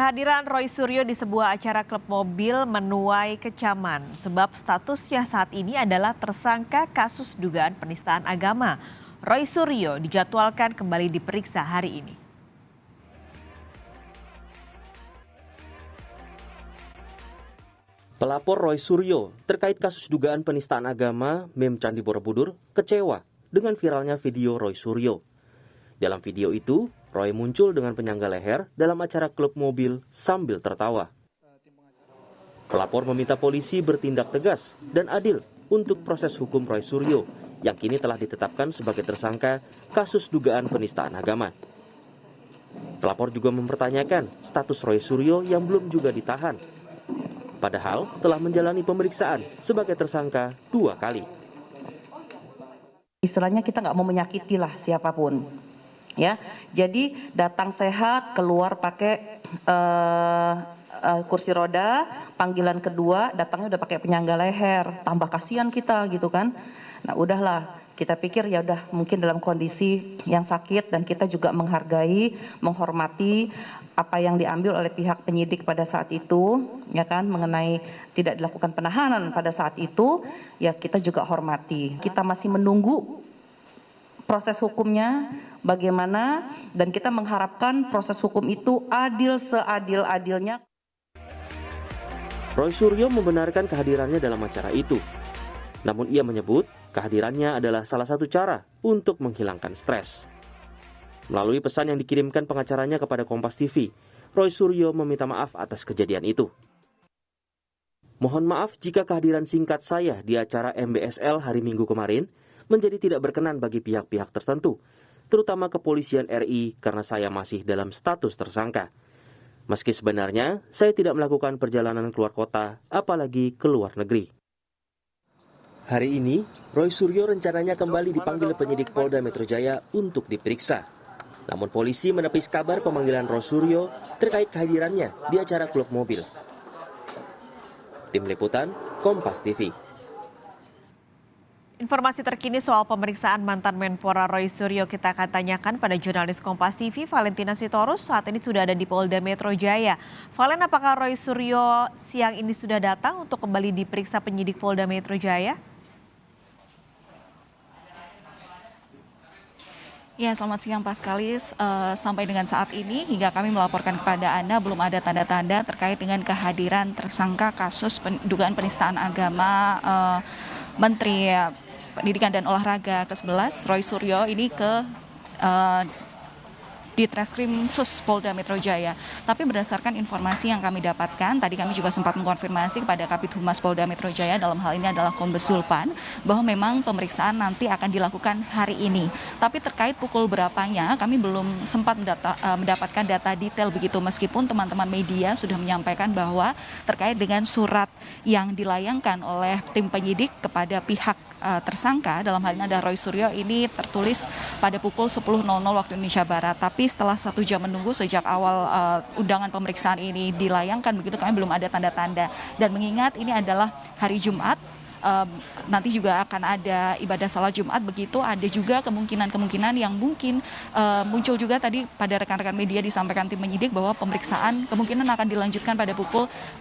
Kehadiran Roy Suryo di sebuah acara klub mobil menuai kecaman sebab statusnya saat ini adalah tersangka kasus dugaan penistaan agama. Roy Suryo dijadwalkan kembali diperiksa hari ini. Pelapor Roy Suryo terkait kasus dugaan penistaan agama Mem Candi Borobudur kecewa dengan viralnya video Roy Suryo. Dalam video itu, Roy muncul dengan penyangga leher dalam acara klub mobil sambil tertawa. Pelapor meminta polisi bertindak tegas dan adil untuk proses hukum Roy Suryo yang kini telah ditetapkan sebagai tersangka kasus dugaan penistaan agama. Pelapor juga mempertanyakan status Roy Suryo yang belum juga ditahan. Padahal telah menjalani pemeriksaan sebagai tersangka 2 kali. Istilahnya kita nggak mau menyakiti lah siapapun. Ya, jadi datang sehat, keluar pakai kursi roda, panggilan kedua datangnya udah pakai penyangga leher, tambah kasihan kita gitu kan. Nah udahlah, kita pikir ya udah mungkin dalam kondisi yang sakit dan kita juga menghargai, menghormati apa yang diambil oleh pihak penyidik pada saat itu, ya kan, mengenai tidak dilakukan penahanan pada saat itu, ya kita juga hormati. Kita masih menunggu proses hukumnya bagaimana dan kita mengharapkan proses hukum itu adil seadil-adilnya. Roy Suryo membenarkan kehadirannya dalam acara itu. Namun ia menyebut kehadirannya adalah salah satu cara untuk menghilangkan stres. Melalui pesan yang dikirimkan pengacaranya kepada Kompas TV, Roy Suryo meminta maaf atas kejadian itu. Mohon maaf jika kehadiran singkat saya di acara MBSL hari Minggu kemarin menjadi tidak berkenan bagi pihak-pihak tertentu, terutama kepolisian RI karena saya masih dalam status tersangka. Meski sebenarnya saya tidak melakukan perjalanan keluar kota, apalagi ke luar negeri. Hari ini, Roy Suryo rencananya kembali dipanggil penyidik Polda Metro Jaya untuk diperiksa. Namun polisi menepis kabar pemanggilan Roy Suryo terkait kehadirannya di acara klub mobil. Tim Liputan, Kompas TV. Informasi terkini soal pemeriksaan mantan Menpora Roy Suryo kita akan tanyakan pada jurnalis Kompas TV Valentina Sitorus, saat ini sudah ada di Polda Metro Jaya. Valen, apakah Roy Suryo siang ini sudah datang untuk kembali diperiksa penyidik Polda Metro Jaya? Ya, selamat siang Pak Skalis. Sampai dengan saat ini hingga kami melaporkan kepada Anda belum ada tanda-tanda terkait dengan kehadiran tersangka kasus dugaan penistaan agama Menteri Pendidikan dan Olahraga ke-11 Roy Suryo ini ke di Treskrim Sus Polda Metro Jaya. Tapi berdasarkan informasi yang kami dapatkan, tadi kami juga sempat mengkonfirmasi kepada Kabid Humas Polda Metro Jaya, dalam hal ini adalah Kombes Zulpan, bahwa memang pemeriksaan nanti akan dilakukan hari ini. Tapi terkait pukul berapanya, kami belum sempat mendapatkan data detail begitu, meskipun teman-teman media sudah menyampaikan bahwa terkait dengan surat yang dilayangkan oleh tim penyidik kepada pihak tersangka, dalam hal ini ada Roy Suryo, ini tertulis pada pukul 10.00 waktu Indonesia Barat. Tapi setelah 1 jam menunggu sejak awal undangan pemeriksaan ini dilayangkan, begitu kami belum ada tanda-tanda. Dan mengingat ini adalah hari Jumat, nanti juga akan ada ibadah salat Jumat, begitu ada juga kemungkinan yang mungkin muncul juga tadi pada rekan-rekan media disampaikan tim penyidik bahwa pemeriksaan kemungkinan akan dilanjutkan pada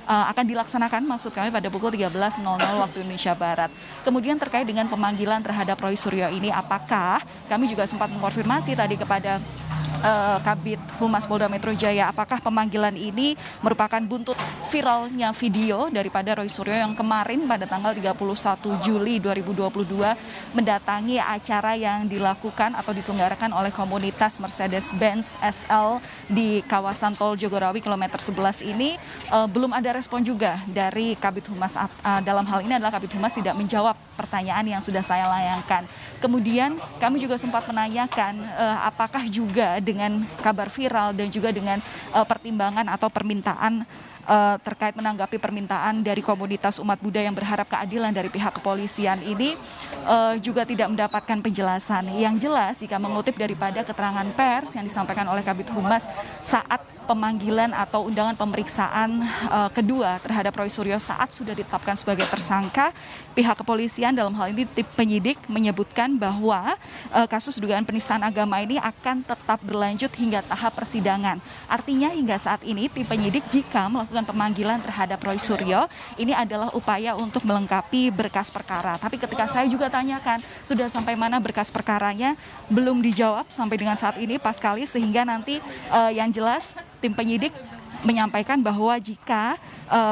akan dilaksanakan maksud kami pada pukul 13.00 waktu Indonesia Barat. Kemudian terkait dengan pemanggilan terhadap Roy Suryo ini, apakah kami juga sempat mengkonfirmasi tadi kepada Kabid Humas Polda Metro Jaya, apakah pemanggilan ini merupakan buntut viralnya video daripada Roy Suryo yang kemarin pada tanggal 31 Juli 2022 mendatangi acara yang dilakukan atau diselenggarakan oleh komunitas Mercedes-Benz SL di kawasan Tol Jagorawi kilometer 11 ini. Belum ada respon juga dari Kabid Humas. Dalam hal ini adalah Kabid Humas tidak menjawab pertanyaan yang sudah saya layangkan. Kemudian kami juga sempat menanyakan apakah juga dengan kabar viral dan juga dengan pertimbangan atau permintaan terkait menanggapi permintaan dari komunitas umat Buddha yang berharap keadilan dari pihak kepolisian ini juga tidak mendapatkan penjelasan. Yang jelas jika mengutip daripada keterangan pers yang disampaikan oleh Kabid Humas saat pemanggilan atau undangan pemeriksaan kedua terhadap Roy Suryo saat sudah ditetapkan sebagai tersangka, pihak kepolisian dalam hal ini tim penyidik menyebutkan bahwa kasus dugaan penistaan agama ini akan tetap berlanjut hingga tahap persidangan. Artinya hingga saat ini tim penyidik jika melakukan pemanggilan terhadap Roy Suryo ini adalah upaya untuk melengkapi berkas perkara. Tapi ketika saya juga tanyakan sudah sampai mana berkas perkaranya, belum dijawab sampai dengan saat ini Paskalis, sehingga nanti yang jelas tim penyidik menyampaikan bahwa jika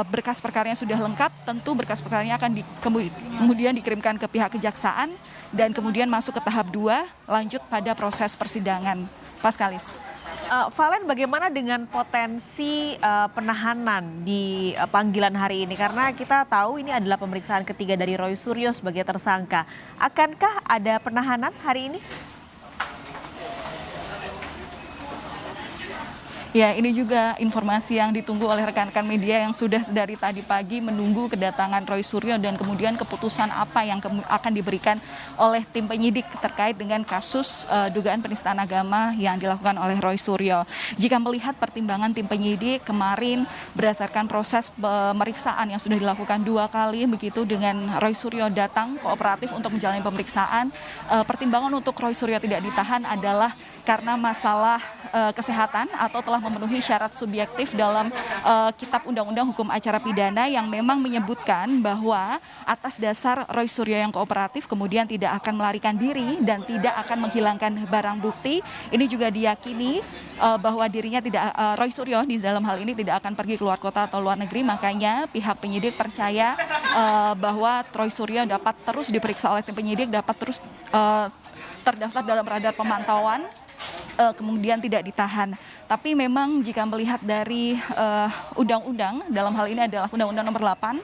berkas perkaranya sudah lengkap, tentu berkas perkaranya akan kemudian dikirimkan ke pihak kejaksaan dan kemudian masuk ke tahap 2, lanjut pada proses persidangan. Paskalis. Valen, bagaimana dengan potensi penahanan di panggilan hari ini? Karena kita tahu ini adalah pemeriksaan ketiga dari Roy Suryo sebagai tersangka. Akankah ada penahanan hari ini? Ya, ini juga informasi yang ditunggu oleh rekan-rekan media yang sudah dari tadi pagi menunggu kedatangan Roy Suryo dan kemudian keputusan apa yang akan diberikan oleh tim penyidik terkait dengan kasus dugaan penistaan agama yang dilakukan oleh Roy Suryo. Jika melihat pertimbangan tim penyidik kemarin berdasarkan proses pemeriksaan yang sudah dilakukan 2 kali begitu dengan Roy Suryo datang kooperatif untuk menjalani pemeriksaan, pertimbangan untuk Roy Suryo tidak ditahan adalah karena masalah kesehatan atau telah memenuhi syarat subjektif dalam Kitab Undang-Undang Hukum Acara Pidana yang memang menyebutkan bahwa atas dasar Roy Suryo yang kooperatif kemudian tidak akan melarikan diri dan tidak akan menghilangkan barang bukti. Ini juga diyakini bahwa dirinya tidak Roy Suryo di dalam hal ini tidak akan pergi keluar kota atau luar negeri, makanya pihak penyidik percaya bahwa Roy Suryo dapat terus diperiksa oleh tim penyidik, dapat terus terdaftar dalam radar pemantauan, kemudian tidak ditahan. Tapi memang jika melihat dari undang-undang, dalam hal ini adalah Undang-Undang Nomor 8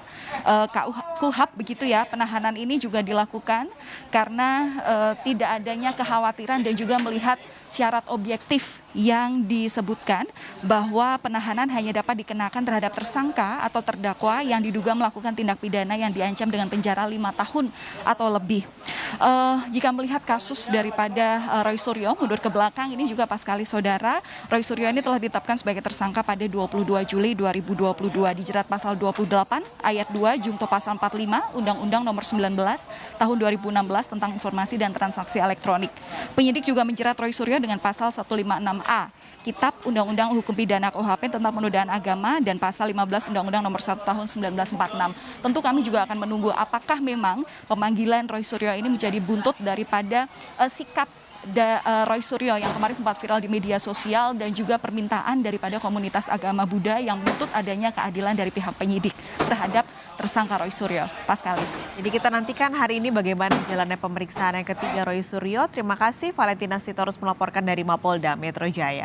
KUHAP begitu ya, penahanan ini juga dilakukan karena tidak adanya kekhawatiran dan juga melihat syarat objektif yang disebutkan bahwa penahanan hanya dapat dikenakan terhadap tersangka atau terdakwa yang diduga melakukan tindak pidana yang diancam dengan penjara 5 tahun atau lebih. Jika melihat kasus daripada Roy Suryo mundur ke belakang ini juga Paskalis saudara, Roy Suryo ini telah ditetapkan sebagai tersangka pada 22 Juli 2022 dijerat pasal 28 ayat 2 junto pasal 45 Undang-Undang Nomor 19 tahun 2016 tentang informasi dan transaksi elektronik. Penyidik juga menjerat Roy Suryo dengan pasal 156A Kitab Undang-Undang Hukum Pidana KUHP tentang penodaan agama dan pasal 15 Undang-Undang Nomor 1 tahun 1946. Tentu kami juga akan menunggu apakah memang pemanggilan Roy Suryo ini menjadi buntut daripada sikap Roy Suryo yang kemarin sempat viral di media sosial dan juga permintaan daripada komunitas agama Buddha yang menuntut adanya keadilan dari pihak penyidik terhadap tersangka Roy Suryo. Paskalis. Jadi kita nantikan hari ini bagaimana jalannya pemeriksaan yang ketiga Roy Suryo. Terima kasih Valentina Sitorus melaporkan dari Mapolda Metro Jaya.